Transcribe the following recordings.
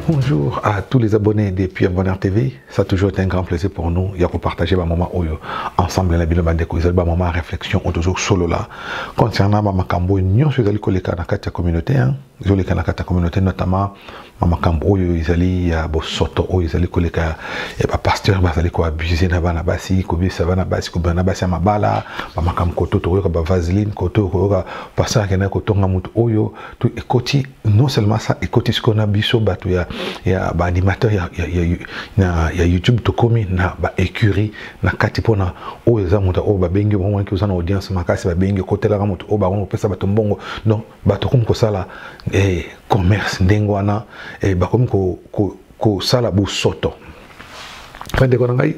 Bonjour à tous les abonnés des Pierre Bonheur TV. Ça a toujours été un grand plaisir pour nous. Il y a pour partager ma maman ensemble la vidéo de cause ma maman réflexion ou toujours solo là concernant ma cambo union sur les collègues dans la communauté les collègues dans la communauté notamment ma cambo ils allaient ya bo soto ils allaient collègues et ba pasteur ba allaient ko abuser na bana basi ko bi ça va na basi ko bana basi mabala ma cambo koto to ko ba vaseline koto ko passer que na koto ngamutu oyo tout ekoti non seulement ça ekoti ce qu'on a biso batu ya ba animateur ya YouTube to komi na ba écurie na kati pona o eza muta o ba bengi bon ki uzana audience makasi ba bengi kotela ka mutu o ba on pesa bato mbongo non bato comme ko sala commerce ndengwana ba comme ko sala bu soto fin de konangai.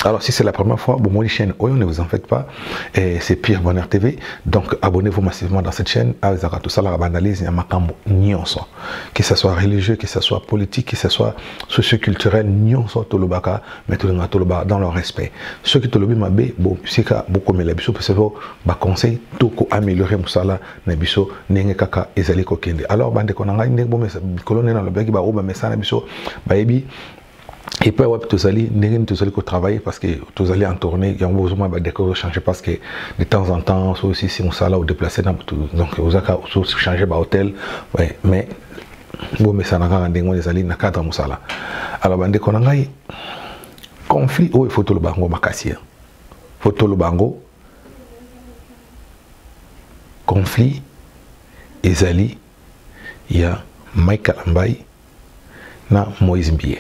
Alors si c'est la première fois, bon, mon chaîne, ne vous en faites pas, c'est Pierre Bonheur TV, donc abonnez-vous massivement dans cette chaîne, tout ça, la analyse, il y a macambo, que ce soit religieux, que ce soit politique, que ce soit socio-culturel, tout le baka, mais tout le dans le respect. Ceux qui te le disent, bon, c'est que beaucoup de l'habitude, parce que conseil, tout pour améliorer Moussala, Nabiso, Nengekaka, Ezali Kokende. Alors, bande konanga, Nebo, colonel dans le bec, Baoba, Messa, Nabiso, Baebi. Et puis, ouais, tous allez travailler parce que tous allez en tournée, il y a besoin de décorer, changer parce que de temps en temps, aussi si on s'en là ou déplacer dans tout, donc vous avez changer d'hôtel, ouais, mais bon, mais ça n'a pas rendu les allées dans cadre musala. Alors, bande konangai conflit, oh, il faut tout le bango makasi, faut tout le bango conflit, ezali, il y a Michael Ambai, na Moïse Mbiye.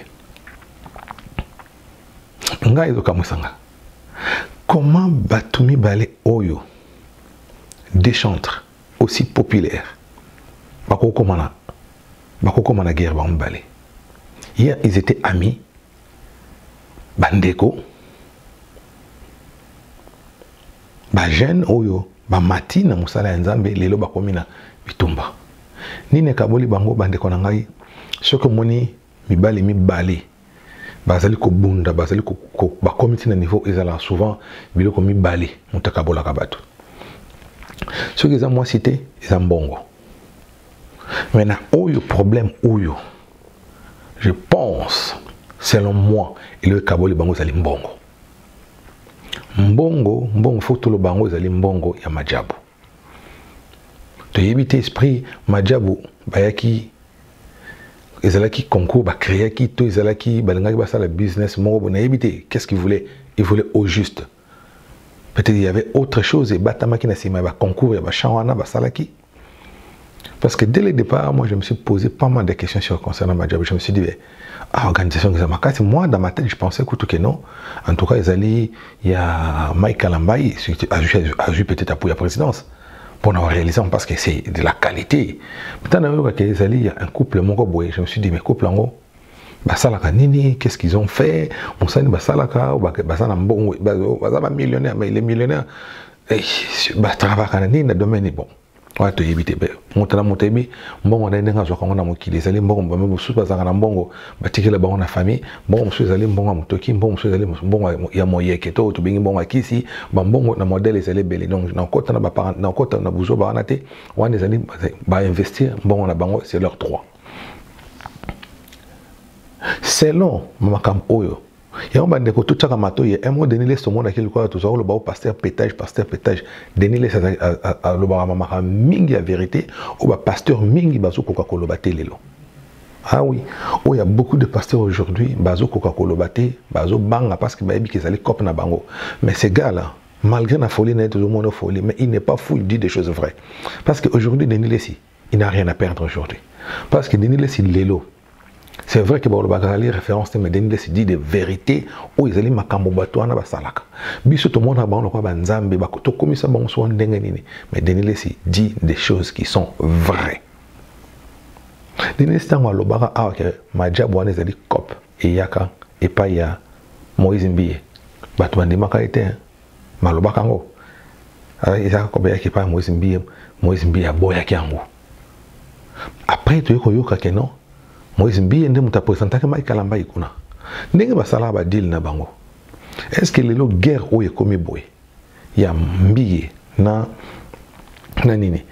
Comment Batumi Balé Oyo, des chantres aussi populaires, Bako mana guerre Balé. Hier, ils étaient amis, Bandeko, Bajen Oyo, Bamati na Musala Nzambe, Lelo Bakomina, Bitumba. Nine Kaboli Bango Bandeko Nangai, ce que moni mi balé. Bazali ko bunda bazali ko ba comité na niveau ezala souvent biloko mi bali mutakabola kabatu ce que moi cité ezambongo maintenant oyo problème oyo je pense selon moi et le kaboli bango zali mbongo faut tout le bango zali mbongo ya majabu to éviter esprit majabu bayaki Ezalaki concours, créer qui tout Ezalaki, balangaki basa la business, mon bon éviter. Qu'est-ce qu'il voulait? Il voulait au juste. Peut-être il y avait autre chose et batama qui n'a pas concours, il y a chawana basalaki. Parce que dès le départ, moi je me suis posé pas mal de questions sur concernant ma job. Je me suis dit, organisation que ça m'a cassé. Moi dans ma tête, je pensais que non. En tout cas, il y a Michael Ambai, a joué peut-être à la présidence. Pour avoir réalisé parce que c'est de la qualité. Maintenant, il y a un couple, je me suis dit, mais couple, qu'est-ce qu'ils ont fait? On s'est dit, millionnaire, mais il est millionnaire. Travailler dans le domaine bon. Ouais, tu éviter. Monter bon, on a des gens qui ont les allés, bon, même sous bazar na bongo, bâtir la bonne famille, bon, monsieur allés, bon, à Motoki, bon, monsieur allés, bon, il y a moyen que tout, bien, bon, à qui si, bon, na modèle, les allés belé. Donc, dans côté, na parent, dans côté, na bougeot, baranate, on les allés, investir, bon, on a bango, c'est leur droit. Selon Makam Oyo, il y a un bande de tout ça comme il y a un mot donné ce monde à qui le quoi tout ça le bas pasteur pétage donné les à le bas mama mingi la vérité ou bas pasteur mingi bazo Coca-Cola baté lelo. Ah oui, oh il y a beaucoup de pasteurs aujourd'hui bazo Coca-Cola baté bazo banga parce que baby qu'ils allaient cop na bango. Mais ces gars là malgré la folie n'est toujours mon folie mais il n'est pas fou, il dit des choses vraies. Parce qu'aujourd'hui Denis Lessi, il n'a rien à perdre aujourd'hui. Parce que Denis Lessi lelo. C'est vrai que le bagage référence mais Denis Lessi dit des vérités où ils allaient makambo bato na basalaka. Biso to mona ba on ko banzambe ba to komisa ba so ndenge nini. Mais Denis Lessi dit des choses qui sont vraies. Denis Lessi tango lobaka a que majabu wana ezali cop et yaka et pas ya Moïse Mbiye. Bato bandimaka été malobaka ngo. Alors il a combien qui pas Moïse Mbiye boya kiango. Après tu yoka que non. Moïse Mbiye ndé muta présenter que Michael Ambai kuna. Ndenge basala ba deal na bango. Est-ce que les guerre oye komi boy? Ya Mbiye na nini?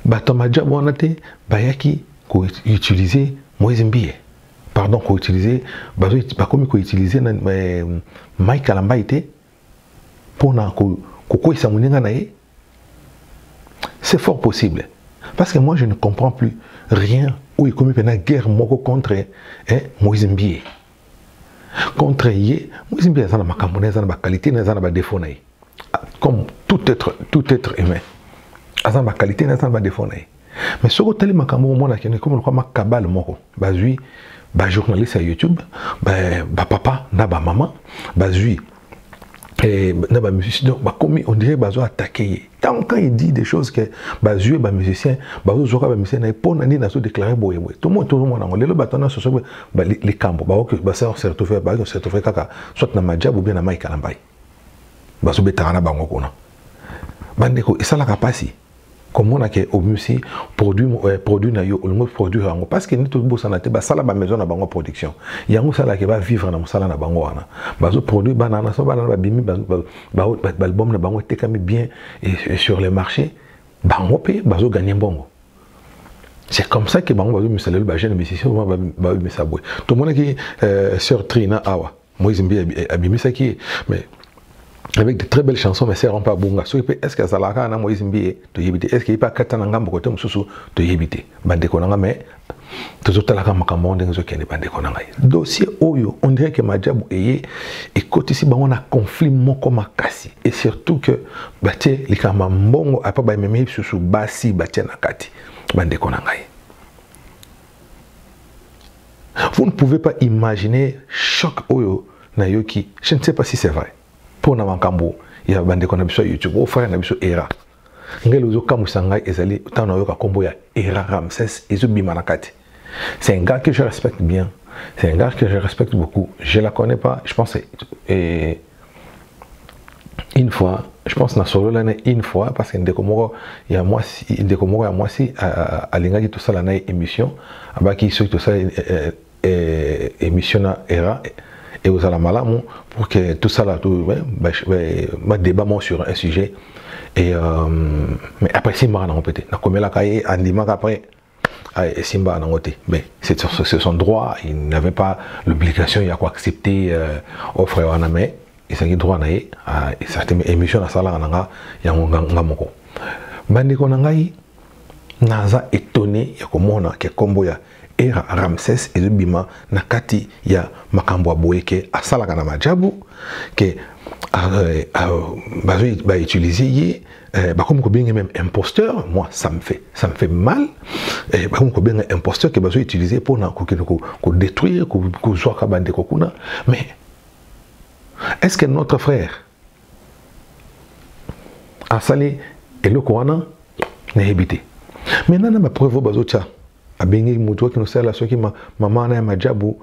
Bato majabu wana te bayaki ko utiliser Moïse Mbiye. pardon, qu'on utilisait, comme qu'on utilisait Mike Kalamba était pour c'est fort possible. Parce que moi, je ne comprends plus rien où il y a une guerre contre Moïse Mbie. Contre Yé, Moïse Mbie, il y a une qualité, il y a un défaut. Comme tout être humain. Il y a une qualité, il y a un défaut. Mais ce que tu as dit, comme le cabal, journaliste à YouTube, papa, maman, et on dirait qu'ils ont attaqué. Quand il dit des choses que les musiciens, les musiciens ont déclaré tout le monde les camps, soit dans Madjab ou bien dans Mike Kalambay. Et ça, la capacité. Comment on a au musique produit na yo le mot produit parce que nous tout beau ça na te ba sala ba maison na bango production yango sala ke ba vivre na sala na bango wana bazo produit banana so banana ba bimi ba album na bango tekami bien et sur les marchés bango pe bazo gagner bongo. C'est comme ça que bango bazo misalelo ba jeune musicien ba misabwe tout le monde qui sœur Trina Awa Moïse Mbie abimi ça qui mais avec de très belles chansons, mais c'est pas bon. Est-ce que ça l'a fait à Moïse Mbie de yébiter? Est-ce qu'il n'y a pas Katana côté Moussou de yébiter? Bande Konanga, mais tout à l'heure, Makamon, Bande Konanga. Dossier Oyo, on dirait que Madjabou est côté ici, on a conflit moko makasi. Et surtout que, Baté, les Kamambongo, a pas même sous Bassi, Baté Nakati, Bande Konanga. Vous ne pouvez pas imaginer choc Oyo Nayoki. Je ne sais pas si c'est vrai. Pour Namankambo, il y a bande qu'on a sur YouTube, au frère n'a sur Era. Ngelozo Kamusanga ezali tanoyoka kombo ya Era Ramsès Ezubimanakati. C'est un gars que je respecte bien. C'est un gars que je respecte beaucoup. Je la connais pas, je pense une fois, je pense na solo l'année une fois parce que Ndekomoro il y a moi si à l'ingagi tout ça la émission abaki sur tout ça émission na Era et aux alamalamu pour que tout ça là tout ma débat sur un sujet et mais après Simba n'a répété na comme la cahier andima après Simba n'a ngoté mais c'est son droit, il n'avait pas l'obligation il y a quoi accepter offre wana mais il s'agit droit na certaines émissions na sala nga ya ngamoko bandiko na ngai naza étonné ya komona ke kombo ya Era Ramsès Ezubima nakati ya makambo boyeke asalaka na Madjabou que ba utiliser comme ko bien même imposteur. Moi ça me fait mal comme ko bien imposteur que bazo utiliser pour na ko détruire ko soit kabande kokuna. Mais est-ce que notre frère a salé et le Koana n'a évité maintenant na preuve bazo tia abengi muto qui nous sert la soki maman na Madjabou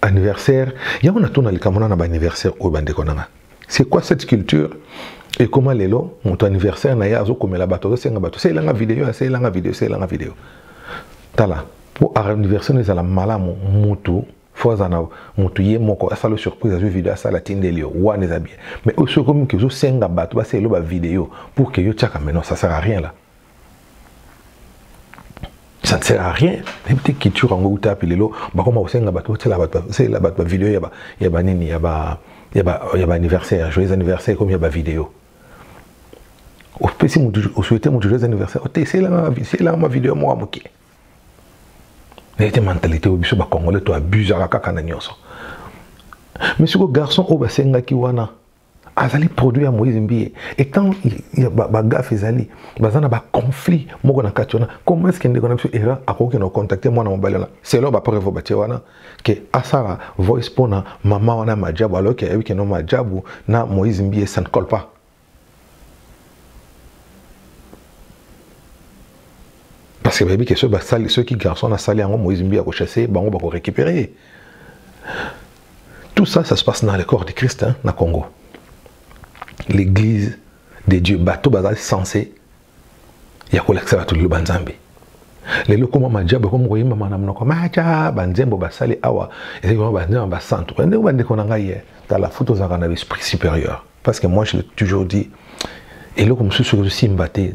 anniversaire ya on a tourné le kamona na anniversaire au bande konanga. C'est quoi cette culture et comment les lots mon anniversaire na ya zo comme la bateau c'est la vidéo tala pour anniversaire nous ala malamu mutu fozana mutu ye moko asalo surprise azu vidéo ça la tindelio wa les habits mais aussi comme que zo senga bateau ba c'est lo ba vidéo pour que yo tchaka mais non ça sert à rien là. Ça ne sert à rien. Les petites cultures en goutte puis les lots, bah comment on sait la vidéo il y a anniversaire, joyeux anniversaire comme il y a vidéo. Au PC au souhaiter mon joyeux anniversaire, c'est là ma vidéo moi moqué. Les mentalité au biso ba congolais to abuse à kaka na nyonso. Mais ce garçon au basenga ki wana azali produit à Moïse Mbie et quand il y a bagaf ezali bazana ba conflit moko na kationa comment est-ce qu'il ndeko na biso era akoki na contacter moi na mobile là c'est là ba preuve ba wana que asara voice pona maman wana Madjabou alors que avec no Madjabou na Moïse Mbie ça ne colle pas. Parce que baby que ceux qui garçons na sali en Moïse Mbie a chasser bango ba ko récupérer. Tout ça se passe dans le corps de Christ hein, na Congo. L'église de Dieu, bateau bazal censé, il y a collecté à tout le banzambi. Les locaux Madjabou comme voyez maman namno comme Madjabou banzembo basali awa et c'est comme banzembo basanto. On est bande konanga hier dans la photo ça un esprit supérieur parce que moi je l'ai toujours dit et là comme ceux qui simbaté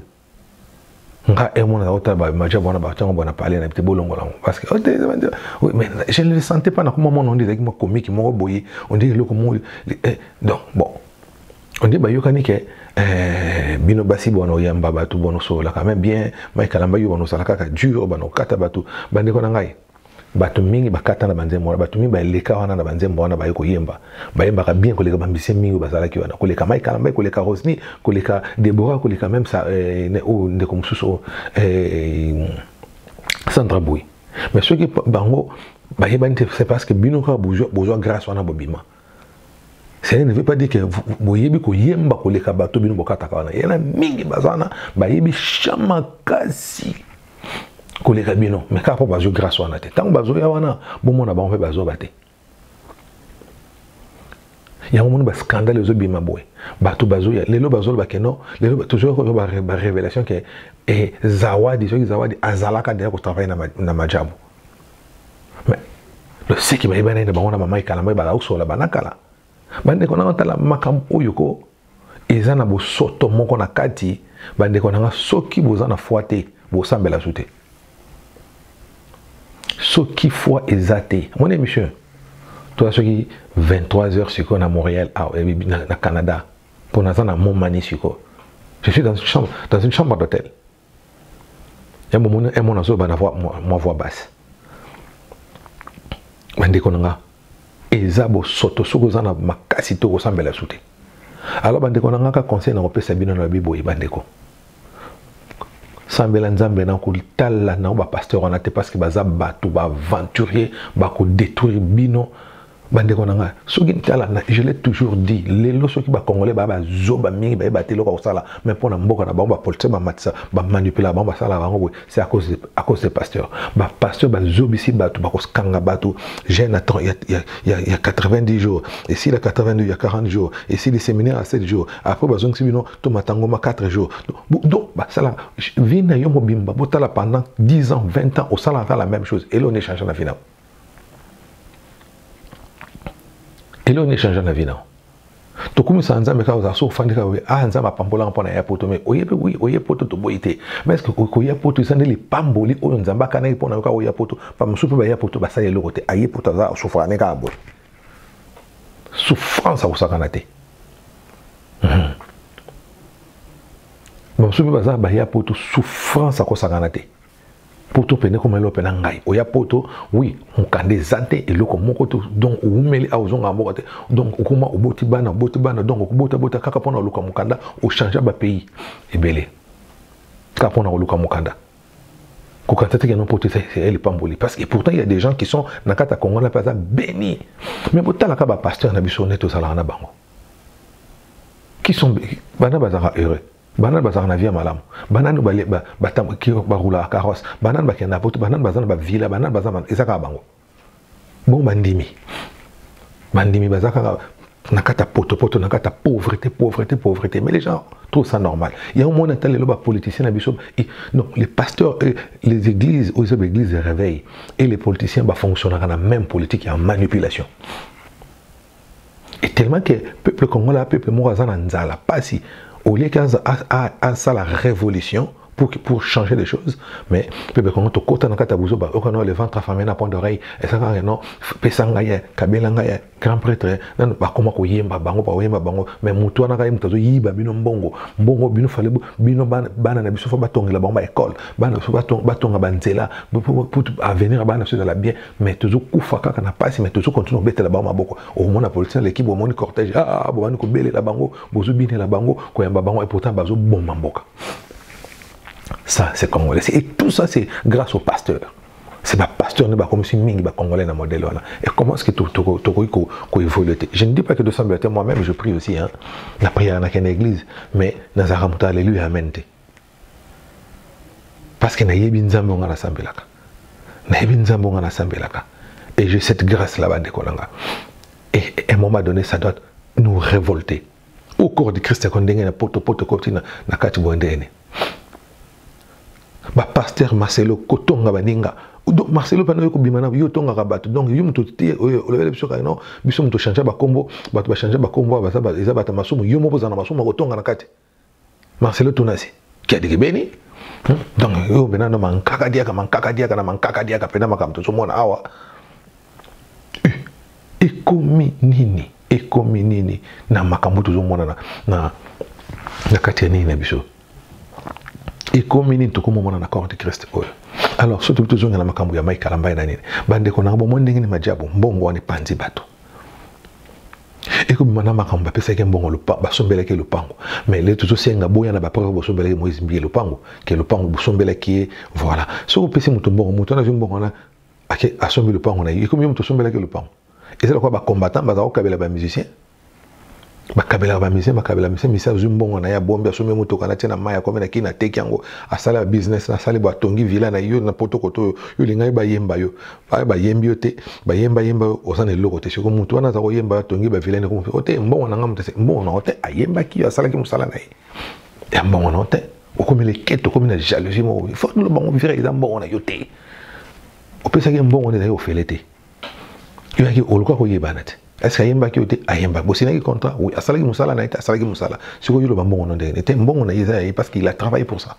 nga mon na ota ba maja bona ba tango bona parler na petit bolongo là parce que oui mais je ne le sentais pas na comment mon on dit avec moi comique mon boyer on dit le comment donc bon on dit ba yokani ke bino basi bono yamba batu bono so la quand même bien mai kalamba yo bono sala kaka dur bono kata batu bande ko na ngai batu mingi bakata na banzembo batu mingi ba leka wana na banzembo wana ba yoko yemba ba yemba ka bien ko leka bambise mingi bazala ki wana ko leka mai kalamba ko leka Rosny ko leka Deborah ko leka même ça ne o ndeko mususu Sandra Boui mais ceux qui bango ba yebante c'est parce que bino ka bozo grâce wana bobima. Ça ne veut pas dire que vous yebi ko yemba ko leka bato bino bokata ka wana yana mingi bazana ba yebi shamakasi ko leka bino mais ka po bazo grâce wana te tant bazo ya wana bon mona ba on fait bazo baté ya mon ba scandale zo bima boy bato bazo ya lelo bazo ba keno lelo toujours ba révélation que zawadi azalaka derrière ko travailler na majabu mais le ce qui m'a ébana na bango na mama ikala mai ba la usola banakala bande kona tala makambo oyo ko ezana bo soto moko na kati bande kona soki bozana foite bo sambela soute soki foi ezate mon émission toi soki 23h sur à Montréal na Canada pour nazana Montmagny sur je suis dans une chambre d'hôtel et mon azo bana voix basse bande kona ezabo soto soko zana makasi to ko sambela soute alors bandeko na ngaka conseil na kopesa bino na bibo bandeko sambela nzambe na ko tala na ba pasteur on a te parce que baza batu ba aventurier ba ko détruire bino bandeko na nga soki tala na je l'ai toujours dit lelo soki ba congolais ba zoba mingi ba batelo ko sala mais pour na mboka na ba politique ba matisa ba manipuler ba sala ba ngo c'est à cause des pasteurs ba pasteur ba zobisi batu ba ko skanga batu jeune attend il y a 90 jours et si le 82 il y a 40 jours et si les séminaires à 7 jours après ba zongi bino to matangoma 4 jours donc ba sala vina yo mobimba botala pendant 10 ans 20 ans au sala la même chose et là on échange la finale. Et là on échange la vie non. To comme ça nzambe ka za so fandi ka we nzamba pambola mpona ya poto mais oyepe oui oyepe poto to boité mais est-ce que ko ya poto ça les pamboli o nzamba kana ipona ka o ya poto pa musupe ba ya poto ba sa yelo côté aye poto za souffrance ne ka bo souffrance a usakana te musupe ba za ba ya poto souffrance a ko sakana te poto pene comme lo pena ngai o ya poto oui on kande zante et loko moko to donc o umeli a ozonga moko te donc okuma oboti bana donc okubota kaka pona luka mukanda o changer ba pays ebele kaka pona luka mukanda ko katete que non poto c'est elle pamboli parce que pourtant il y a des gens qui sont na kata Congo na pas béni mais botala ka ba pasteur na biso neto sala na bango qui sont bana bazara heureux banan bazar na via malam banan ba batam ki ba roula carrosse banan ba kena poto banan bazana ba villa banan bazana ezaka bango bon bandimi bazaka nakata poto nakata pauvreté mais les gens trouvent ça normal il y a un moment où les politiciens na biso non les pasteurs les églises aux églises se réveillent et les politiciens ba fonctionnent dans la même politique en manipulation. Et tellement que peuple congolais peuple morazana nzala pas si au lieu qu'à ça la révolution pour changer les choses mais peuple quand on côté na katabuzo ba on le ventre affamé na pont d'oreille et ça non pesanga ya kabela ngaya grand prêtre nan ba comment ko yemba bango ba yemba bango mais mutu na kai mutazo yiba bino mbongo bino fale bino bana na biso fa batongela bango ba école bana so batonga banzela pour avenir bana so la bien mais toujours kufa kaka na passe mais toujours continue betela bango maboko au monde la police l'équipe au monde cortège bo bana ko bele la bango bozo bine la bango ko yamba bango et pourtant bazo bomba mboka. Ça c'est congolais et tout ça c'est grâce au pasteur. C'est pas pasteur ne pas comme si mingi ba congolais dans modèle là. Et comment est-ce que tu évolue? Je ne dis pas que de sembler moi-même je prie aussi hein. La prière dans une église mais dans un ramuta alléluia amen. Parce que na yebi nzambe on a sambelaka. Na yebi nzambe on a sambelaka. Et j'ai cette grâce là-bas de Kolanga. Et à un moment donné ça doit nous révolter. Au corps du Christ qu'on dengue na poto kotina na kati bondene. Ba pasteur Marcelo Kotonga baninga donc Marcelo pano ko bimana yo tonga rabat donc yo muto tie o le biso ka non biso muto changer ba kombo ba changer ba kombo ba ça ba eza ba masumu yo mo pozana masumu ko tonga na kati Marcelo Tonasi qui a dit béni. Donc, yo bena no man kakadiaka na man kakadiaka pena makam to mona awa. Ekomi nini na makambo to mona na katia nini na biso. Ekomi nini to ko mona na corps de Christ oyo. Alors surtout toujours na makambo ya Mike Kalamba na nini. Bande ko na bo mo ndenge ni majabu mbongo wani panzi bato. Et comme maintenant, je vais faire un bon le pango. Mais les tout aussi, un boya na ba preuve boso belé Moïse mbié le pango. Que le pango boso belé qui est voilà. Si vous pensez mon bon, mon ton avion bon on a assommer le pango na. Et comme mon son belé que le pango. Et c'est quoi ba combattant, ba au kabela ba musicien. Ba kabela ba musicien, mais ça zoom bon on a ya bombe assommer mon to kana tena maya comme na kina teki yango. Asala business na sali ba tongi villa na yo na poto koto yo lingai ba yemba yo. Ba yembi yote, ba yemba osana loko te siko mutu wana za ko yemba tongi ba villa ne ko ote mbongo na ngamte mbongo na ote ayemba ki asala ki musala na ye. Ya mbongo na ote okomi le keto okomi na jalousie mo faut le bango vivre eza mbongo na yote. Opesa ki mbongo na yo felete. Yo yaki oluka ko yebana te. Est-ce ayemba ki yote ayemba bosina ki contrat oui asala ki musala na ite asala ki musala siko yo lo mbongo na ndenge te mbongo na yeza parce qu'il a travaillé pour ça.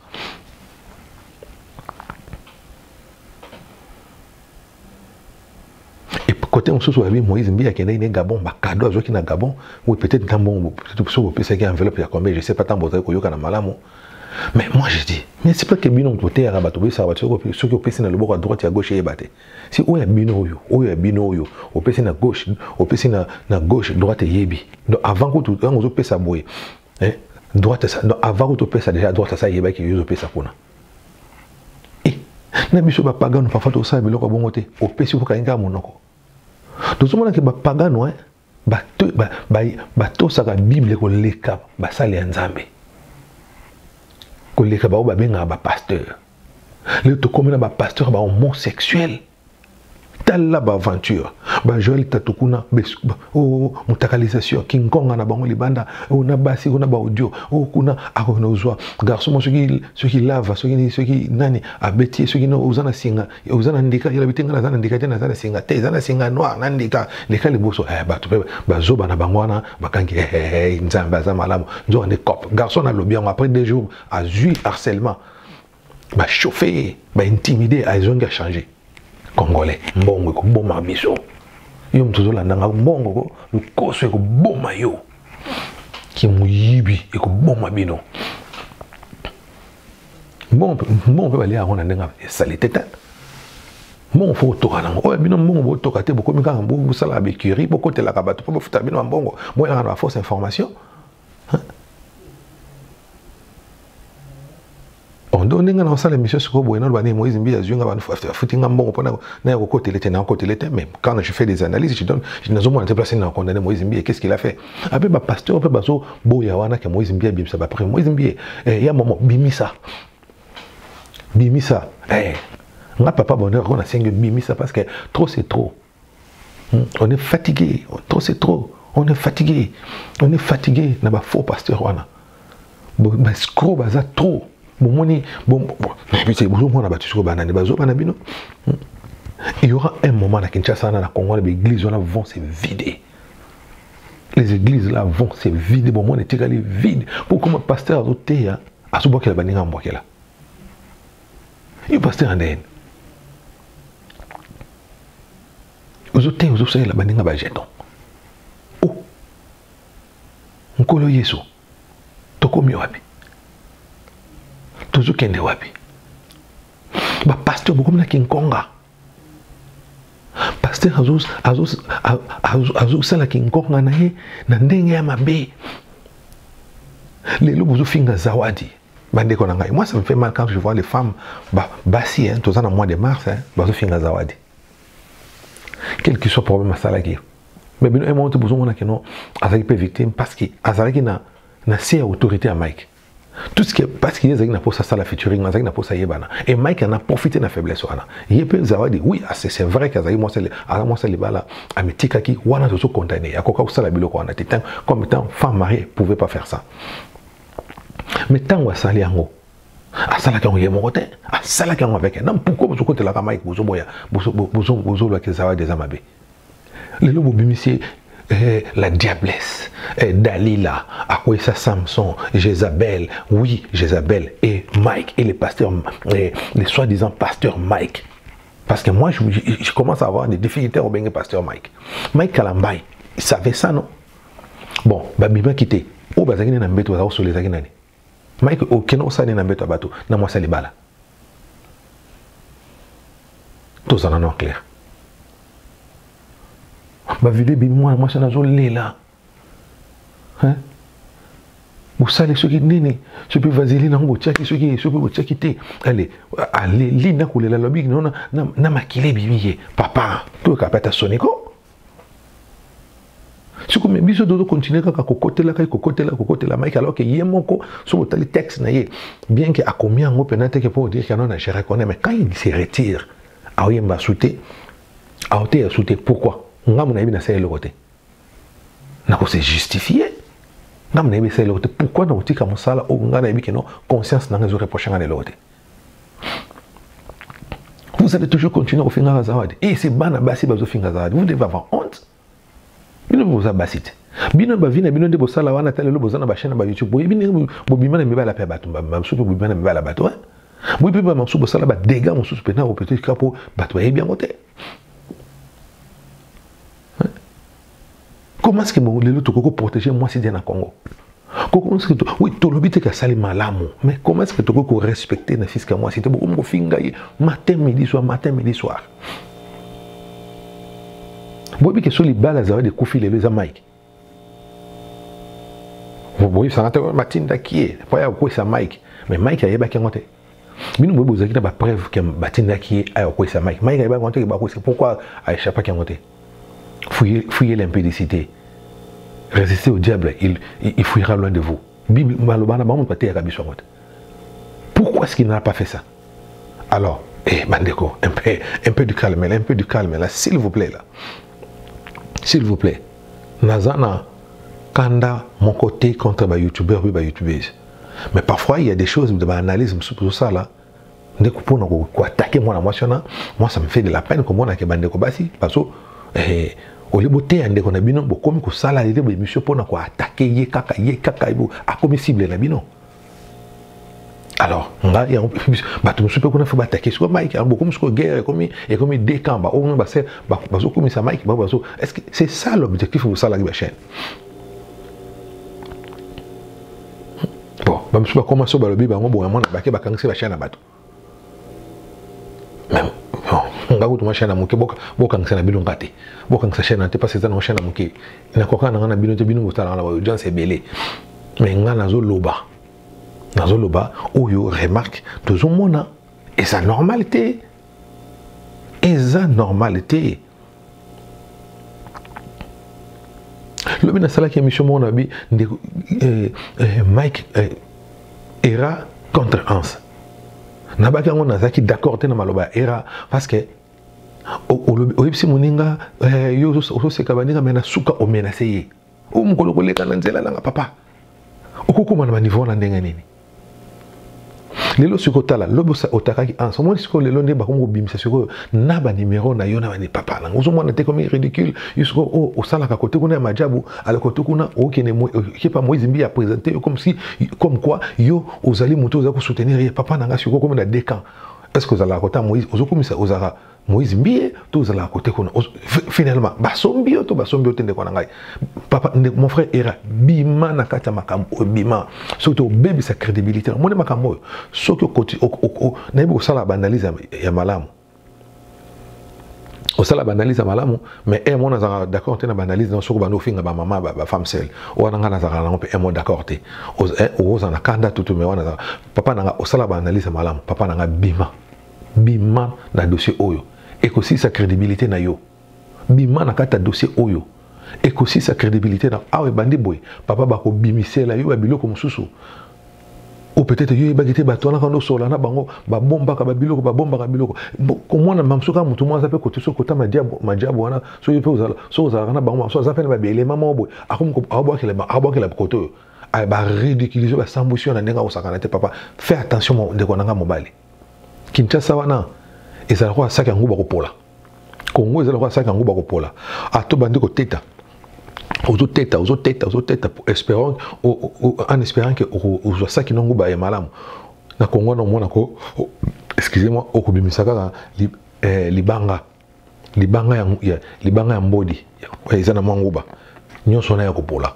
Côté on se soit Moïse Mbia qui est né Gabon, bah cadeau à qui na Gabon, oui peut-être un bon, peut-être sur peut-être qu'il enveloppe ya combien, je sais pas tant botai ko yoka na malamu. Mais moi je dis, mais c'est pas que bino côté arabe to ça va sur que pèse na le bord à droite à gauche et baté. Si o ya bino yo, o pèse na gauche, o pèse na gauche, droite et yebi. Donc avant que tout on pèse à boyer. Hein? Droite ça, donc avant que tu pèse déjà droite ça yeba qui yo pèse kuna. Na biso ba pagano fa fato ça biloko bongote, o pèse ko kainga monoko. Tout le monde qui est pagano, bateau ça la Bible ko leka basali nzambe. Ko leka ba benga ba pasteur. Le to comme na ba pasteur ba homosexuel. Tala ba aventure. Ba Joël tatukuna o mutakalisation King Kong na bango libanda o na basi o na ba audio o kuna akona uzwa garçon mo soki lava soki nani abeti soki no uzana singa uzana ndika ila bitenga na zana ndika tena zana singa te zana singa noir na ndika leka liboso ba to ba zoba na bango na bakangi nzamba za malamu nzo ne cop garçon na lobby après 2 jours a eu harcèlement ba chauffer ba intimider a zonga changer Congolais, mbongo ko boma biso. Yo mtuzo la nanga mbongo ko lukoso ko boma yo. Ki muyibi ko boma bino. Mbongo pe bali arona ndenga salite ta. Mbongo fo toka nango. O bino mbongo bo toka te boko mika mbongo sala bekiri boko te la kabato po futa bino mbongo. Mo ya na fausse information. On donne nga na sala mission sur Boena bani Moïse Mbia zunga bani futinga mbongo pona na ya côté l'été na côté l'été même quand je fais des analyses je donne je n'ai jamais déplacé na condamner Moïse Mbia qu'est-ce qu'il a fait après ba pasteur après bazo boya wana que Moïse Mbia bimisa ba après Moïse Mbia ya maman bimisa nga papa bonheur on a 5 bimisa parce que trop c'est trop on est fatigué trop c'est trop on est fatigué na ba faux pasteur wana ba scro baza trop il y aura un moment à Kinshasa, dans la Congo, les églises vont se vider. Les églises là vont se vider. Bon, on est vide. Pour comme pasteur à l'auté, à ce bois qu'il a banni en bois qu'il a. Il y a pasteur en haine. Aux autés, il a banni en bajeton. Oh, on colle Yesu. Toko miwapi. Toujours kende wapi. Ba pasteur beaucoup na Kinkonga. Pasteur azus sala Kinkonga na ye na ndenge ya mabe. Lelo bozo finga zawadi. Bande ko na ngai. Moi ça me fait mal quand je vois les femmes basi hein, tous en mois de mars hein, bozo finga zawadi. Quel que soit le problème à sala ki. Mais bino emo te bozo mona que non azaki pe victime parce que azaki na c'est autorité à Mike. Tout ce qui est parce qu'il y a des gens ça la featuring, des gens ça yebana. Et Mike en a profité de la faiblesse wana. Il peut zawadi oui, c'est vrai que moi c'est les bala ametika ki wana zo condamné. Ya koka usala biloko wana titan comme étant femme mariée pouvait pas faire ça. Mais tant wa sali yango. Asala kango yemo côté, asala kango avec. Non pourquoi vous côté la Mike bozo boya, bozo la ke zawadi des amabe. Les lobo bimisi la diablesse, Dalila, à quoi ça Samson, Jézabel, oui, Jézabel, et Mike, et les pasteurs, les soi-disant pasteurs Mike. Parce que moi, je commence à avoir des difficultés au bien pasteur Mike. Mike Kalambay, il savait ça, non? Bon, Bima quitté. Où Bazagine n'a pas sur les Aguinani. Mike, aucun autre n'a pas bateau, n'a moi ça les balles. Tout ça, non, clair. Bah, vidéo, moi, je suis là. Hein? Vous savez ce qui est né, ce qui est vaseline en haut, ce qui est allez, allez, n'a coulé la lobby, non, n'a maquillé bibi, papa, tout le capet à sonico. Si vous me dites de continuer à côté la, Mike, alors que y a mon co, sur le texte, bien qu'il a combien en open que pour dire qu'il y a un je reconnais, mais quand il se retire, à y m'a sauté, à sauté, pourquoi? On a mon avis dans ce côté. N'a pas se justifié. Pourquoi dans le comme ça, on a dit que non, conscience n'a pas reproché à l'autre. Vous allez toujours continuer au final à Zawad. Et c'est ban bassi bazo finga Zawad. Vous devez avoir honte. Bino vous abassite. Bino bavina bino de bosala wana tele lo bozana ba chaîne ba YouTube. Boy bino bobima ne ba la pe bato. Ba soupe bobima ne ba la bato. Boy pe ba soupe bosala ba dégâts mon soupe na au petit capo bato est bien monté. Comment est-ce que les autres peuvent protéger moi si dans le Congo? Comment est-ce que oui, tout le but est que ça les malamu. Mais comment est-ce que tu peux respecter les fils comme moi si tu peux me fingailler matin midi soir. Vous voyez que sur les balles à des coups filés les Mike. Vous voyez ça matin d'acquier. Pas à quoi ça Mike. Mais Mike a pas qu'à monter. Mais nous vous avez pas preuve que matin d'acquier a quoi ça Mike. Mike a pas monté pourquoi a échappé qu'à monter. Fouillez l'impédicité. Résistez au diable, il fouillera loin de vous. Pourquoi est-ce qu'il n'a pas fait ça? Alors, Bandeko, un peu de calme, là, s'il vous plaît, là. S'il vous plaît. Nazana, Kanda, mon côté contre les youtubeurs et les youtubeuses. Mais parfois, il y a des choses de l'analyse sur ça, là. Dès que pour attaquer moi, moi, ça me fait de la peine comme on a que Bandeko Bassi, parce que, au lieu de ande ko na bino bo komi ko sala ide bo émission pona ko attaquer ye kaka ibo a komi cible na bino. Alors nga ya ba to super ko na fa attaquer sur Mike a beaucoup ko guerre komi et komi deux camps ba o ba se ba so komi sa Mike ba so est-ce que c'est ça l'objectif de ça la chaîne? Bon ba msuba comment so ba lobi ba ngo bo mona ba ke ba kangse ba chaîne na bato. Même ngaku tuma chaîne muke boka ngana bino ngate boka ngasa chaîne ante parce que na chaîne muke na koka na bino te bino mutala na audience belé mais ngana zo loba oyo remarque tout mona et sa normalité le bina sala qui émission mona bi Mike era contre Hans nabaki on a zaki d'accord te na maloba era parce que oyebisi moninga yo ososeka baninga mena suka omenase ye omukolo koleka na nzela nanga papa okokoma na niveau na ndenge nini lelo sikotala lobosa otakaki ensemble siko lelo nde bakongo bimisa siko na ba numéro na yo na ba ni papa nanga ozomona te comme ridicule yusko osala ka côté kuna majabu ala côté kuna okene qui pas Moïse Mbi a présenté comme quoi yo ozali moto oza ko soutenir papa nanga siko comme na deux camps. Est-ce que vous allez à côté Moïse ozokomisa ozara Moïse Mbi to ozala à côté kuna finalement basombi to tende kwa ngai papa mon frère era bima na kata makambo bima surtout baby sa crédibilité mon makambo soko côté na ibo sala banalize ya malamu osala banalize malamu mais mon azara d'accord te na banalize na soko bando finga ba mama ba femme seule wana ngana zara na pe mon d'accord te oza na kanda tutu me wana papa nanga osala banalize malamu papa nanga bima na dossier oyo et aussi sa crédibilité na yo bima na kata dossier oyo et aussi sa crédibilité na awe bandi boy papa bako bimisela yo biloko mususu ou peut-être yo bagité batona kando sola na bango ba bomba ka biloko ba bomba ka biloko comment na mamsuka mutu mo za pe côté so kota majabu wana so yo pe uzala na bango so za pe na ba élément mo boy akum ko abokela côté ba ridiculiser ba sambution na ndenga osakana te papa fais attention de konanga mobali Kinshasa wana ezala kwa saka nguba kopola Congo ezala kwa saka nguba kopola ato bandi ko teta aux autres têtes, en espérant que aux ça qui n'ont pas malam. Na Congo no mona ko, excusez-moi, au kubimisaka libanga ya mbodi. Eza na manguba. Nyonso na ya kopola.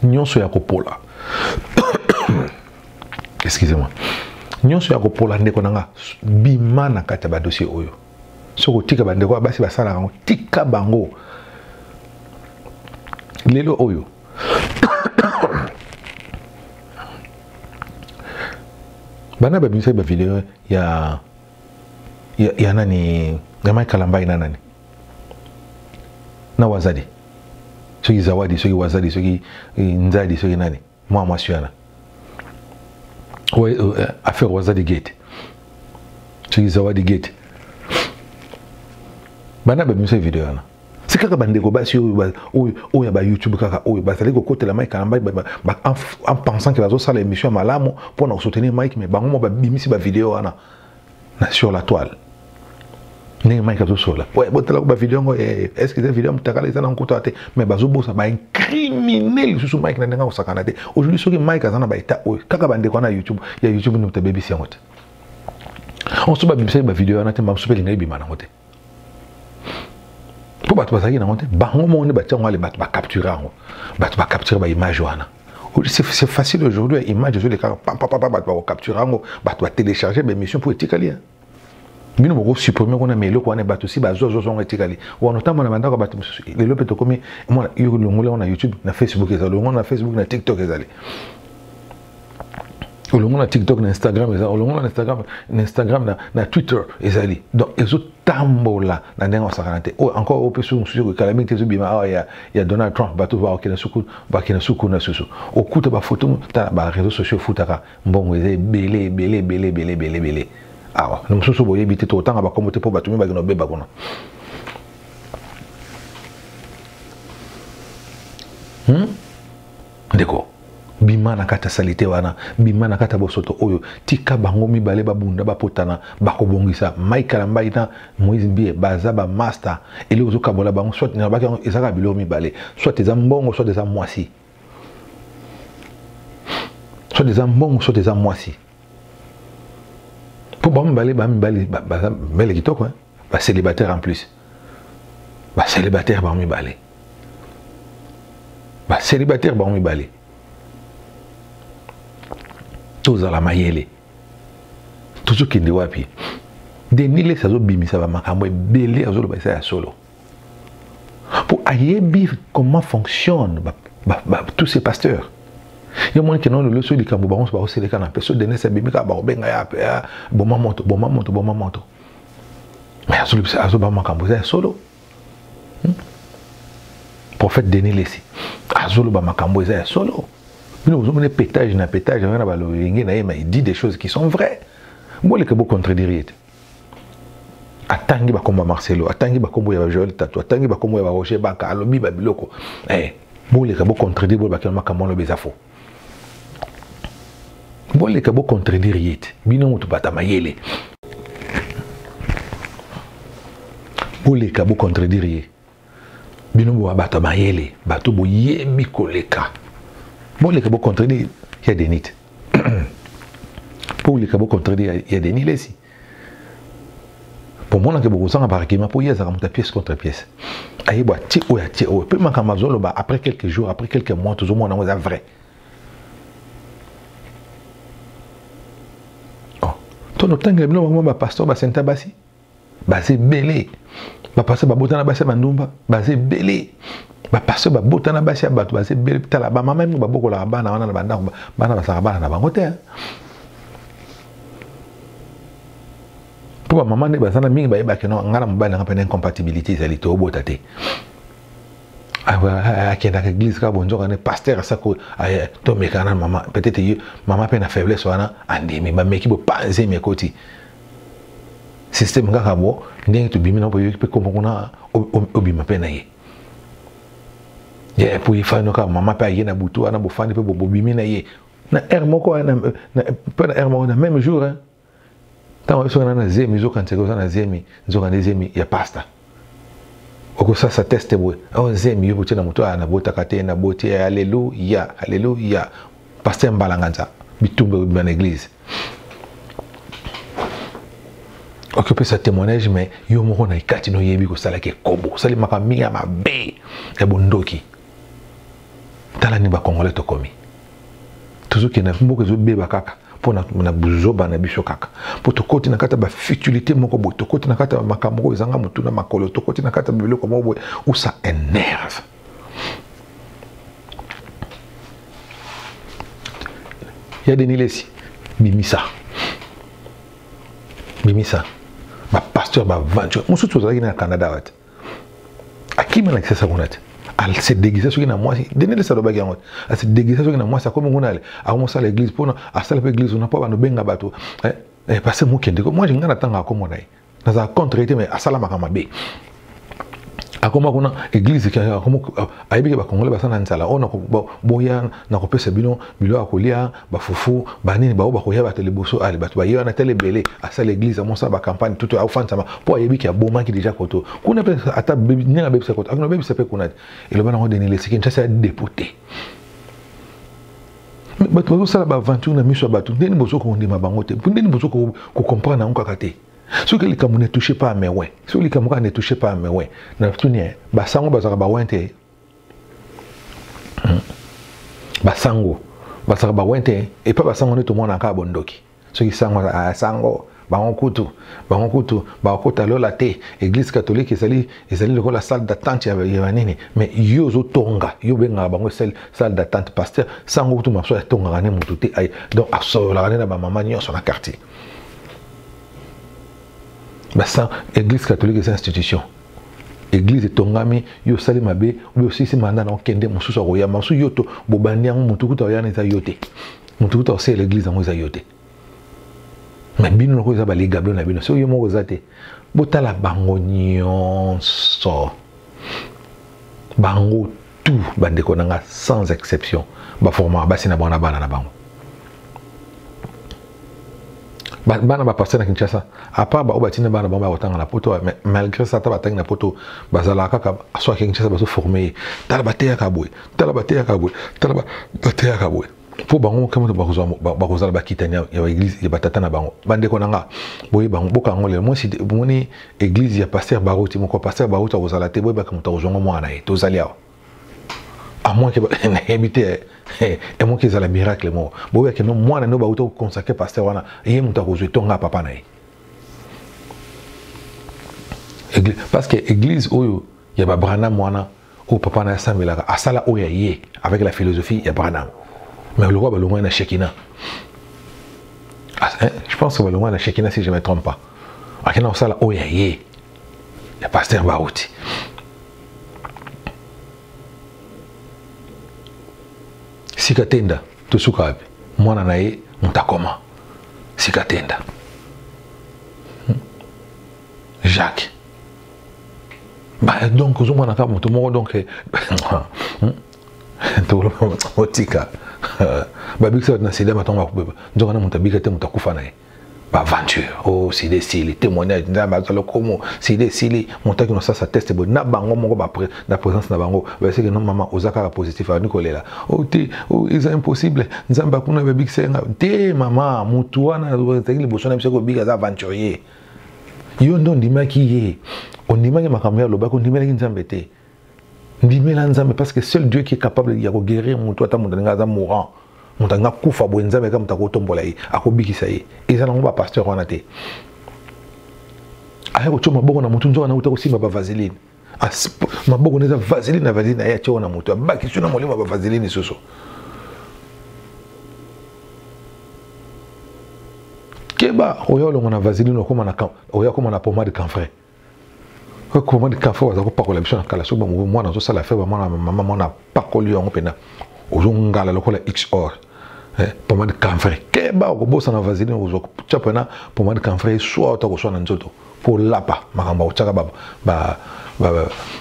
Nyonso ya kopola. Excusez-moi. Nyonso ya kopola ndeko nanga bima na kati ba dossier oyo. Soko tika bandeko basi basala ngo tika bango. Lelo oyo. Bana ba bimisa ba video ya nani ya Michael Ambai na nani na Wazadi soki Zawadi soki Wazadi soki Nzadi soki nani moi siana ouais affaire Wazadi Gate soki Zawadi Gate bana ba bimisa video na c'est kaka bandeko basi oyo ba YouTube kaka oyo basali ko côté la Michael Ambai en pensant que bazo sala émission malamu pour nous soutenir Mike mais bango ba bimisi ba video na sur la toile. N'est Mike à tout seul. Ouais, bon, t'as la vidéo, est-ce que cette vidéo me t'a calé ça dans côté mais bazobo ça va un criminel sous Mike n'a pas au sacanate. Aujourd'hui sur Mike à ça n'a pas été. Kaka bande qu'on a YouTube, il y a YouTube nous te baby si on te. On se bat bimser ba vidéo na te ma super lingai bima na ngote. Pour battre ça qui na ngote, ba on ne battre on va les battre ba capturer on. Battre ba capturer ba image wana. C'est facile aujourd'hui, image sur les caméras, on capturer on, battre télécharger ba mission pour étiqueter. Nous avons supprimé qu'on a mis le coin et battu aussi, on a étiqueté. Ou en autant, on a mandé à battre les lopes de commis. Moi, on a YouTube, on a Facebook, on a Facebook, on a TikTok. On a TikTok, on a Instagram, on a Instagram, on a Twitter. Donc, ils ont tambola dans les gens. Encore au plus sur le calamité, il y a Donald Trump, bateau va au soukou, bakina soukou na soukou. Au coup de la photo, t'as les réseaux sociaux foutaka. Bon, ils ont belé. Ah, nous sommes obligés d'éviter tout le temps à commenter pour battre mes bagages bagona. D'accord. Bima na kata salite wana, bima na kata bosoto oyo, tika bango mi bale babunda bapotana, bakobongisa, Michael Ambai na Moïse Mbie, bazaba master, et les autres kabola bango, soit n'a pas qu'ils ezaka bilo mi bale, soit des ambongo, soit des amoisi. Soit des ambongo, soit des amoisi. Pour bambalé kitoko, bah célibataire en plus. Bah célibataire barmi balé. Bah célibataire barmi balé. Tous à la mayele. Toujours qui ne voit plus. Denile ça zo bimi ça va makambo belé azo ba ça solo. Pour ayebi comment fonctionne tous ces pasteurs. Il y a moins que non le leçon du Cambo baron se passe les canapés sur des nez bimi ka ba benga ya bon maman moto. Mais azo ba makambo ça solo. Prophète Denis Lessi. Azo ba makambo ça solo. Nous avons un pétage, il dit des choses qui sont vraies. Moi, je vais contredire. Attendez, comme Marcelo, attendez, comme Joël Tatou, attendez, comme Roger Baka, Alobi Babiloko. Moi, je vais contredire, je vais le faux. Moi, je vais contredire. Bino, tu vas t'amayer. Moi, je vais contredire. Bino, tu vas t'amayer. Bato, boye, mikoleka. Pour les cabos contredire, il y a des nids. Pour les cabos contredire, il y a des nids ici. Pour moi, on a beaucoup de gens qui m'ont dit que pièce contre pièce. Aïe, bah, ti ou ya ti ou. Puis, après quelques jours, après quelques mois, tout le monde a vrai. Oh, toi, le temps que le pasteur va s'entendre basi, c'est belé. Le pasteur va botter na basi mandumba, c'est belé. Parce que botana basi abatu basi tala ba mama mu baboko la bana wana na banda bana basaka bana na bango te. Pour maman ne basana mingi ba yeba ke no ngala mobali ngapa na incompatibilité ezali to bota te. Akenda ka église ka bonjo ka ne pasteur asako to mekana maman peut-être maman pe na faiblesse wana andimi ba meki bo panze mekoti. Système ngaka bo ndenge to bimi na bo pe komona obima pe na ye. ye pour il fa no ka mama pa ye na butu ana bo fani pe bo bimi na ye na moko na pe na moko na même jour hein tant so na zemi zo kan tseko na zemi zo kan zemi ya pasta oko ça teste boy o zemi yo butu na mutu ana bota kate na boti alléluia alléluia pasteur mbalanganza bitumbe dans l'église occuper ce témoignage mais yo moko na ikati no yebi ko sala ke kobo sali makamia mabe e bondoki tala ni ba congolais to komi toujours que na mboka zo beba kaka pona na buzoba na biso kaka po to koti na kata ba futilité moko bo to koti na kata makamoko ezanga mutu na makolo to koti na kata biloko moko où ça énerve. Il y a des nilesi bimisa ba pasteur ba venture musu to zaki na Canada wat akima na kisa kunate al se déguiser sur na moi donner ça doba gango al se déguiser sur na moi ça comme ngunale a mo sala église pour à sala église on pas ba no benga bato parce que moi je ngana tanga comme nai na za contre mais asala makama be akoma kuna église qui a comme aibi ba congolais ba sana nsala ona ko boya na ko pesa bino bilo akolia ba fufu ba nini ba ko ya ba teleboso ali ba ba yo na telebele asala église mo sa ba campagne tout au fond sama po aibi ki aboma ki déjà koto kuna pe ata bebi ninga bebi sa koto akuna bebi sa pe kuna et le bana ko denile c'est que ça dépoté mais to ça ba aventure na miso ba tout ndeni boso ko ndima bango te ndeni boso ko comprendre nka kate. Ce que les Camerounais ne touchaient pas à mes ouins, ce que les Camerounais ne touchaient pas à mes ouins, basango bazaraba wente, basango bazaraba wente, et pas basango ne tout le monde en cabondoki. Ceux qui sango à sango, bangokutu, bakota lola te, église catholique, ils allaient le la salle d'attente, il y avait nini, mais yozo tonga, yo benga bango salle d'attente, pasteur, sango tout ma soeur tonga rane mutute, donc à so la rane na ba maman nyo sur la quartier. Basa église catholique c'est institution église tongami yo sali mabe yo sisi manda na kende mususu roya masu yoto bobandi yango mutukuta yana za yote mutukuta c'est l'église en za yote mais bino ko za bali gablo na bino so yo moko zate botala bango nyonso bango tout bandeko nanga sans exception ba forma basi na bana na bango bana ba passer na Kinshasa à part ba obatina bana ba otanga na poto mais malgré ça ta batanga na poto bazala kaka soit Kinshasa ba so former tala bateya kabwe pour bango kama to ba kozala ba kitania ya église ya batata na bango bande ko nanga boye bango boka ngole moi si moni église ya pasteur Barouti mon pasteur Barouti kozala te boye ba kama to zongo mwana e to zalia à moins que na habité et moi qui est la miracle moi boye que non moi na ba auto consacrer pasteur wana ye muta kozwe tonga papa na église parce que église oyo ya ba Branham wana o papa na sambela asala oya ye avec la philosophie ya Branham mais le roi ba longa na Shekina je pense que ba longa na Shekina si je me trompe pas akina asala oya ye ya pasteur Barouti sikatenda tosuka mwana naye mutakoma sikatenda Jacques bah donc zo mwana ka mutu moko donc to otika ba bikisa na sida matonga kubeba nzoka na mutabika te mutakufa naye ba aventure oh c'est des sili témoignage ndamba zalo komo c'est des sili montaki no ça teste bo na bango moko ba na présence na bango ba c'est que non maman ozaka positif a nikolela oh te oh c'est impossible nzamba kuna ba big senga te maman mutu wana zaki liboso na biseko big za aventurier yo ndo ndimaki ye ondimaki makambo ya loba ko ndimela nzambe te ndimela nzambe parce que seul Dieu qui est capable de guérir mutu ata mutu nga za mourant montanga kufa bwenzabe kama mtakotombola yi akobikisa yi eza nango ba pasteur wana te aya ko choma boko na mutu nzo na utako simba ba vaseline maboko neza vaseline na vaseline aya chona na mutu abaki suna molimo ba vaseline soso keba oyo longo na vaseline okoma na oyo koma na pomade camphre ko pomade camphre waza ko pakola biso na kala so ba mwana zo sala fe ba mwana mama mwana pakoli yango pena ozongala lokola XOR pomade camphre keba okobosa na vaseline ozo chapena pomade camphre soit otako na nzoto pour lapa makamba ochaka ba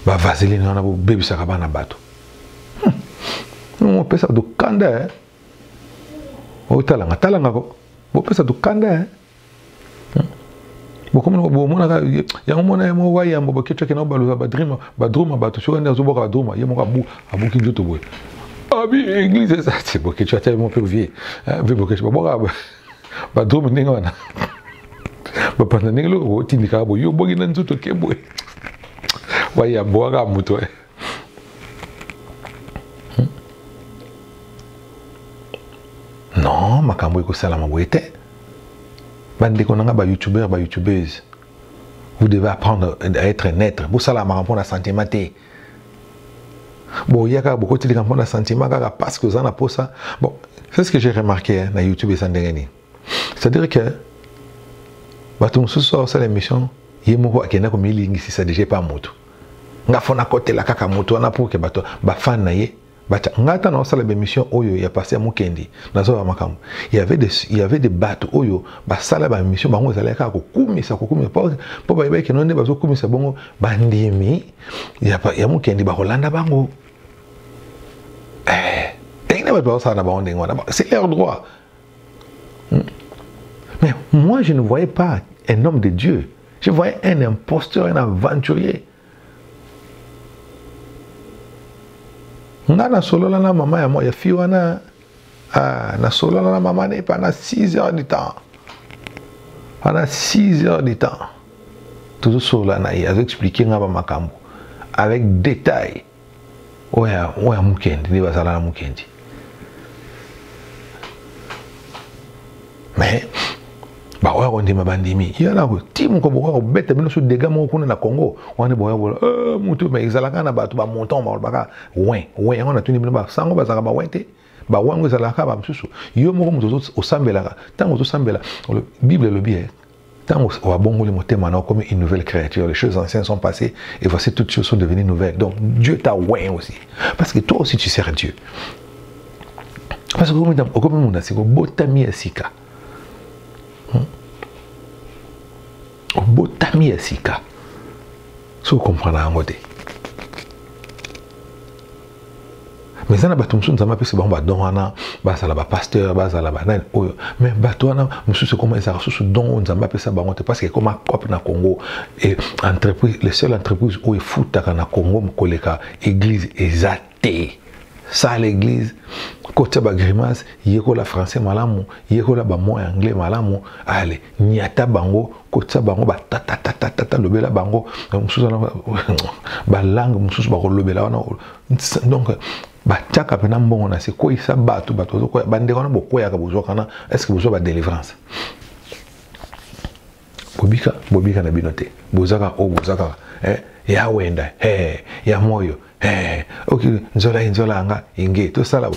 vaseline na bo bebisa ka bana bato on peut ça de kanda o talanga ko on peut ça de kanda bo comme bo mona ka ya mona mo wa ya mo kecho ke na baluza badruma bato so nda zo boka badruma ye mo ka bu abuki njoto boy abi église ça c'est bo kecho tellement peu vieux ve bo kecho boka badruma ninga wana ba pana ninglo o tindika bo yo bogi na njoto ke boy wa ya boka muto non makambo ekosala maboye te bandeko nanga ba youtubeur ba youtubeuse vous devez apprendre à être neutre bosala makambo na sentiment te bon yaka beaucoup de makambo na sentiment kaka parce que ça na posa bon c'est ce que j'ai remarqué na YouTube et sandengeni c'est-à-dire que bato ce soir ça l'émission yemoko akenda ko milingisi ça déjà pas moto nga fona côté la kaka moto na pour que bato ba fan na ye bacha ngata na osala émission oyo ya passé mukendi nazo ba makambo il y avait des bateaux oyo ba sala ba émission bango ezalaka ko kumisa po ba yebeke nonde bazo kumisa bongo bandimi ya mukendi ba Holanda bango tena ba ba sala ba onde ngwana c'est leur droit mais moi je ne voyais pas un homme de Dieu, je voyais un imposteur, un aventurier. Na solola na mama ya moi ya fi wana na solola na mama ne pendant 6 heures du temps. Pendant 6 heures du temps. Tout solola na ya expliquer ngaba makambo avec détail. Oya mukendi ni basala na mukendi. Mais ba oya ondima bandimi yana ko timu ko boko bete bino su dega mo kuna na Congo wana boya bola mutu me ezalaka na bato ba montant ba baka ouais on a tuni bino ba sango ba zaka ba wente ba wango ezalaka ba msusu yo moko mutu osambelaka tango osambela Bible le bien tant on va bongo le motema na comme une nouvelle créature, les choses anciennes sont passées et voici toutes choses sont devenues nouvelles. Donc Dieu t'a ouais aussi parce que toi aussi tu sers Dieu. Parce que comme on a c'est botami asika. Botami asika. Si vous comprenez en mode. Mais ça n'a pas tout le monde ça m'a fait bon bah donna bah ça là bah pasteur bah ça là bah mais bah toi na monsieur c'est comment ça sous don on ça m'a fait ça bah on parce que comme cop na Congo et entreprise les seules entreprises où il fout na Congo koleka église ezate ça l'église côté ba grimace yeko la français malamu yeko la ba mot anglais malamu allez nyata bango côté bango ba tata lobela bango monsieur ba langue monsieur ba lobela donc bataka pena mbongo na seko isa bato ko bande kona bokoya ka bozo kana est-ce que bozo ba délivrance bobika na binote bozaka ya wenda ya moyo OK nzola nga inge to sala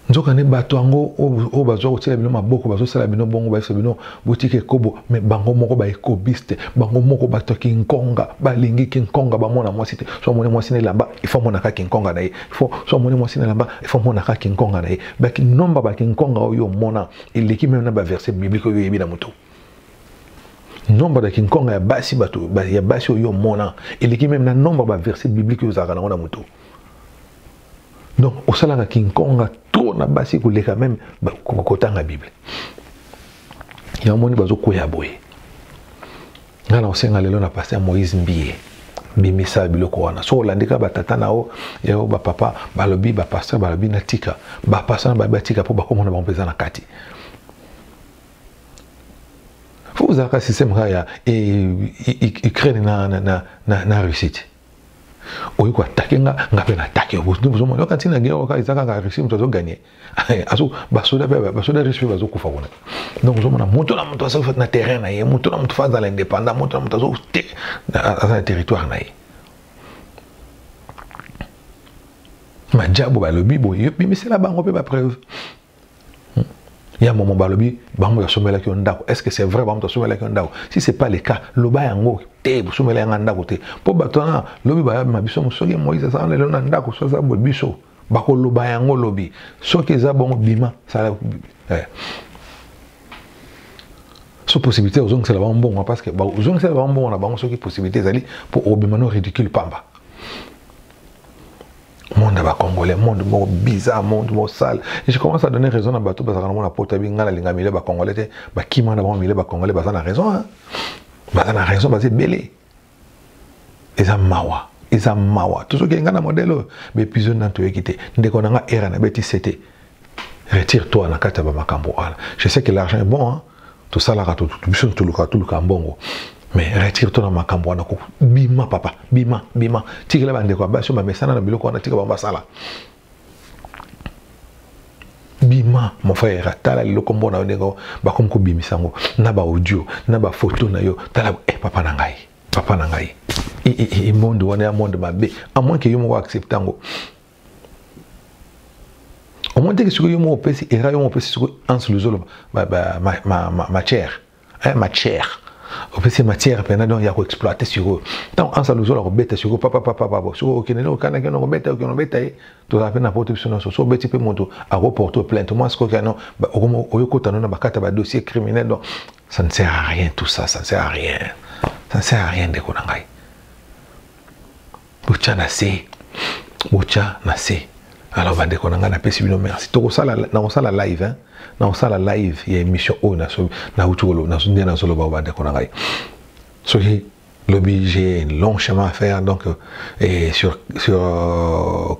nzoka ne bato ango o bazo ko tela bino maboko bazo sala bino bongo ba bino boutique kobo mais bango moko ba ekobiste bango moko bato kinkonga balingi kinkonga ba mona mwasi te so mona mwasi ne lamba il faut mona ka kinkonga na ye il faut so mona mwasi ne lamba il faut mona ka kinkonga na ye ba kinomba ba kinkonga oyo mona iliki même na ba verset biblique oyo yebi na moto nombre de kinkonga ya basi bato ya basi oyo mona iliki même na nombre ba verset biblique oyo zaka na moto. Donc, au salon King Kong, tout na basi kuleka même côté la Bible. Il y a un monde bazo koyaboye. Ngala osenga lelo na pasteur Moïse Mbiye. Bimisa biloko wana. So landika batata nao yao ba papa balobi ba pasteur balobi na tika. Ba pasteur na ba tika po ba komona ba mpeza na kati. Vous avez un système kaya et Ukraine na réussite. Oyo kwa takenga ngape na take obuzo mo lokati na guerre ka izaka ka Russie mtozo gagner aso basoda Russie bazo kufa kona donc zo mona moto na moto aso na terrain na ye moto na moto fa dans l'indépendant moto na moto aso na territoire na ye ma diabo ba lobi bo yopi mais c'est la bango pe ba preuve il y a un moment balobi bango ya somela ki ondako est-ce que c'est vrai bango somela ki ondako si c'est pas le cas loba yango te somela yanga ndako te po batona lobi ba mabiso musoki Moïse ça na lelo ndako so za bo biso bako loba yango lobi soki za bongo bima ça so possibilité aux c'est la bon parce que aux c'est la bon na bango soki possibilité zali pour obimano ridicule pamba monde congolais, monde bizarre, monde sale. Et je commence à donner raison à bateau parce que on a porté bien la linga mille congolais, bah qui m'a d'abord mille congolais, bah ça a raison, hein. Bah ça a raison, bah c'est belé. Ils ont mawa, ils ont mawa. Tout ce qui est un modèle, mais puis on a tout équité. Dès qu'on a erré, on a bêti c'était. Retire-toi dans kata ba makambo. Je sais que l'argent est bon, hein. Tout ça là, tout le cambongo. Mais retire-toi dans ma camboana. Bima, papa. Bima. Tigre la bande quoi. Basso ma messana na biloko na tigre bamba sala. Bima, mon frère. Tala le combo na nego. Ba comme ko bimi sango. Na ba audio. Na ba photo na yo. Tala papa nangai. Papa nangai. Et monde wana monde mabe. À moins que yo mo accepte ngo. Au moins que sur yo mo pesi era yo mo pesi sur en sous le zolo. Ma chair. Ma chair. Au fait, c'est matière, donc il y a exploiter sur eux. Donc, en salut, on bête sur eux, papa, sur eux, qui n'est pas canadien, on bête, tout à fait n'importe sur nos sociaux, bête, peu monto, à reporter plainte. Moi, ce qu'on a, au côté, on a un dossier criminel, donc ça ne sert à rien, tout ça, ça ne sert à rien. Ça ne sert à rien de Konangai. Boucha nassé. Alors, on va dire qu'on a un peu si bien merci. Tout ça, la live, hein. Dans ça la live, il y a une émission où na utolo na sundia na solo ba de konagai. So j'ai un long chemin à faire donc et sur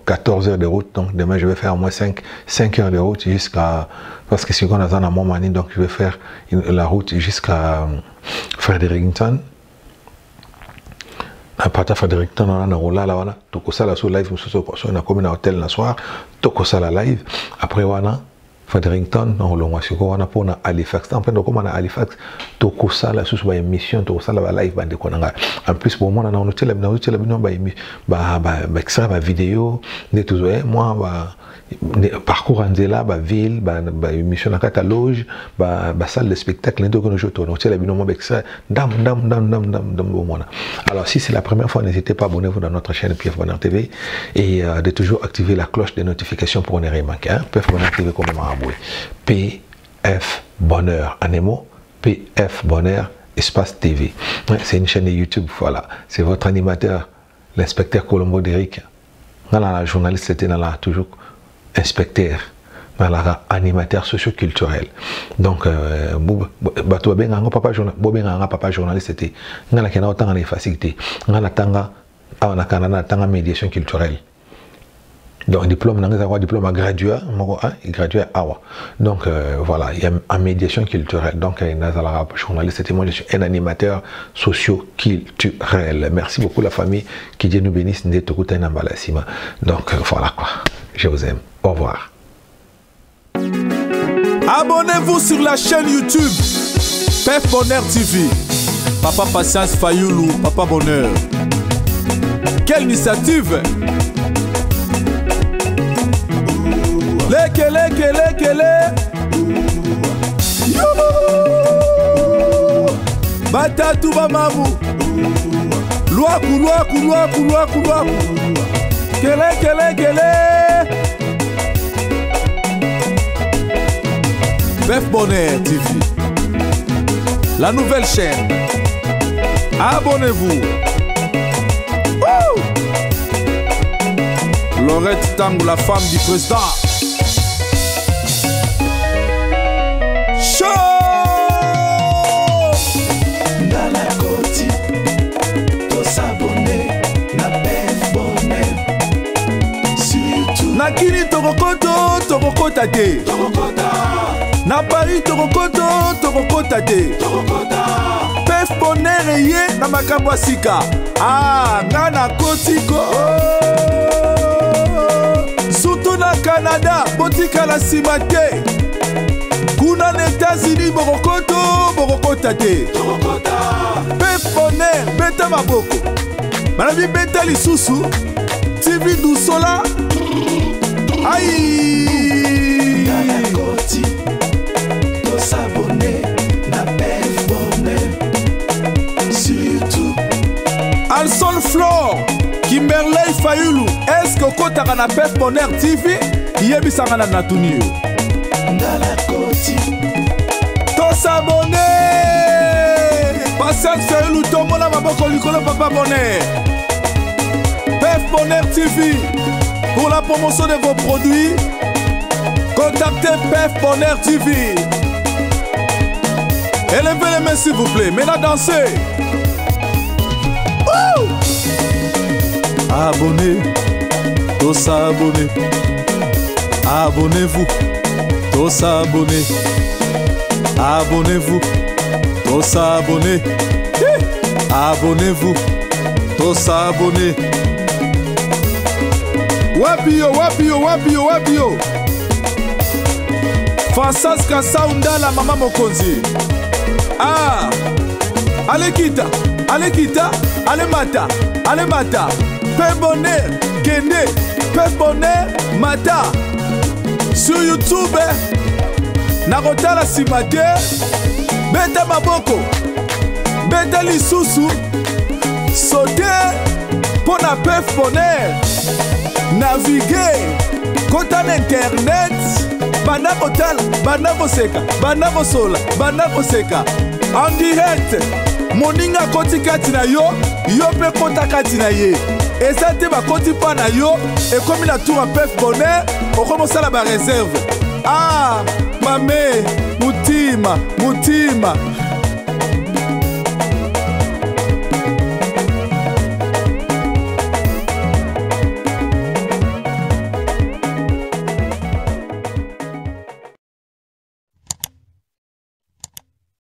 14 heures de route, donc demain je vais faire au moins 5 heures de route jusqu'à parce que si on a un moment donc je vais faire la route jusqu'à Fredericton. À partir de Fredericton on a roulé là voilà, tout ça là sur live on a comme un hôtel le soir, tout ça la live après voilà Fredericton, on a pour Halifax. En on a Halifax, tout ça, la sous émission, tout ça, la live, en plus, pour moi, on a une vidéo, moi, parcours en Zela, ville, émission en catalogue, salle de spectacle, alors, si c'est la première fois, n'hésitez pas à abonner-vous dans notre chaîne PF Bonheur TV et de toujours activer la cloche de notification pour ne rien manquer. PF Bonheur TV, comme PF Bonheur, Anemo, PF Bonheur, Espace TV. C'est une chaîne de YouTube, voilà. C'est votre animateur, l'inspecteur Colombo Derrick. La journaliste, c'était toujours inspecteur, animateur socio-culturel. Donc, papa journaliste, c'était autant de facilité. On a médiation culturelle. Donc, diplôme, diplôme gradué, donc voilà, il y a une médiation culturelle. Donc, journaliste, c'était moi, je suis un animateur socio-culturel. Merci beaucoup la famille, qui Dieu nous bénisse. Donc voilà quoi, je vous aime. Au revoir. Abonnez-vous sur la chaîne YouTube PF Bonheur TV. Papa Patience Fayoulou, Papa Bonheur. Quelle initiative! Lekele Batatu bamamu Luaku Kele PF Bonheur TV, la nouvelle chaîne. Abonnez-vous. Laurette Tango, la femme du président. Nakini Tokokota te. Na Paris Tokokota te. PF Bonheur ye na makambo asika. Ngana kotiko. Surtout na Canada, botika la simate. Kuna na États-Unis Bokokota te. PF Bonheur beta maboko. Manabi beta lisusu. TV Dousola. Aïe Koti, to s'abonner na PF Bonheur sur YouTube. Alson Flore, Kimberley Fayoulou, est-ce que kotaka na PF Bonheur TV? Yebisanga na Natunio. Ndala Koti, to s'abonner. Patience Fayoulou, tomona maboko likolo Papa Bonheur. PF Bonheur TV. Pour la promotion de vos produits, contactez Pef Bonheur TV. Élevez les mains s'il vous plaît. Maintenant dansez. Abonnez, tous abonnez. Abonnez-vous, tous abonnez. Abonnez-vous, tous abonnez. Abonnez-vous, tous abonnez. Wapio, wapio, wapio, wapio. Fansas Kasaunda la mama mokonzi. Ah, allez kita, allez kita, allez mata, allez mata. Pef Bonheur, Kende, Pef Bonheur, mata. Sur YouTube, nakotala simate, beta maboko, beta lisusu, sauter pour na Pef Bonheur, naviguer, kota na internet, banda kotala, banda koseka, banda kosola, banda koseka, en direct, moninga koti kati na yo, yo pe kota kati na ye. Eza te bakoti pa na yo, ekomi na tour à Pef Bonheur, okomosa la ba réserve. Ah, mame, mutima, mutima.